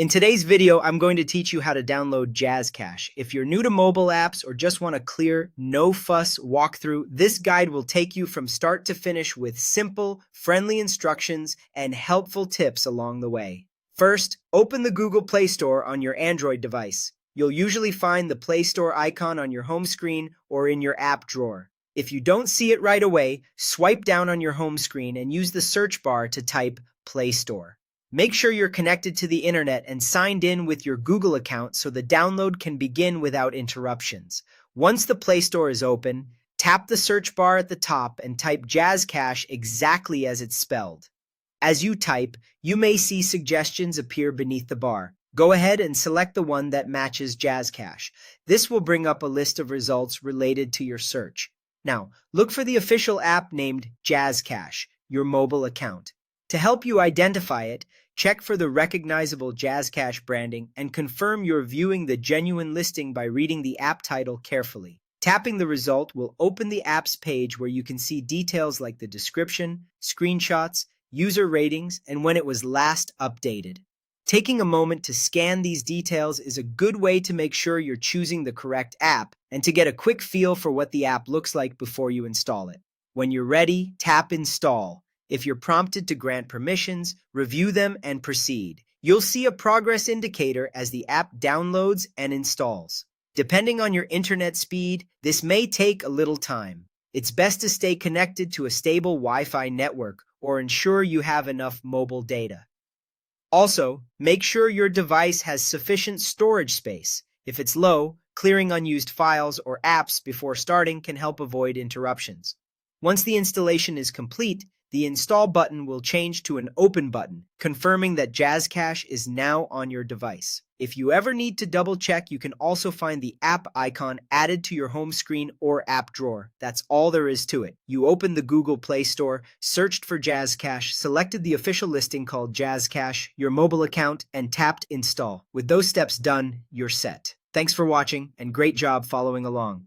In today's video, I'm going to teach you how to download JazzCash. If you're new to mobile apps or just want a clear, no-fuss walkthrough, this guide will take you from start to finish with simple, friendly instructions and helpful tips along the way. First, open the Google Play Store on your Android device. You'll usually find the Play Store icon on your home screen or in your app drawer. If you don't see it right away, swipe down on your home screen and use the search bar to type Play Store. Make sure you're connected to the internet and signed in with your Google account so the download can begin without interruptions. Once the Play Store is open, tap the search bar at the top and type JazzCash exactly as it's spelled. As you type, you may see suggestions appear beneath the bar. Go ahead and select the one that matches JazzCash. This will bring up a list of results related to your search. Now, look for the official app named JazzCash, your mobile account. To help you identify it, check for the recognizable JazzCash branding and confirm you're viewing the genuine listing by reading the app title carefully. Tapping the result will open the app's page where you can see details like the description, screenshots, user ratings, and when it was last updated. Taking a moment to scan these details is a good way to make sure you're choosing the correct app and to get a quick feel for what the app looks like before you install it. When you're ready, tap Install. If you're prompted to grant permissions, review them and proceed. You'll see a progress indicator as the app downloads and installs. Depending on your internet speed, this may take a little time. It's best to stay connected to a stable Wi-Fi network or ensure you have enough mobile data. Also, make sure your device has sufficient storage space. If it's low, clearing unused files or apps before starting can help avoid interruptions. Once the installation is complete, the Install button will change to an Open button, confirming that JazzCash is now on your device. If you ever need to double-check, you can also find the app icon added to your home screen or app drawer. That's all there is to it. You opened the Google Play Store, searched for JazzCash, selected the official listing called JazzCash, your mobile account, and tapped Install. With those steps done, you're set. Thanks for watching, and great job following along.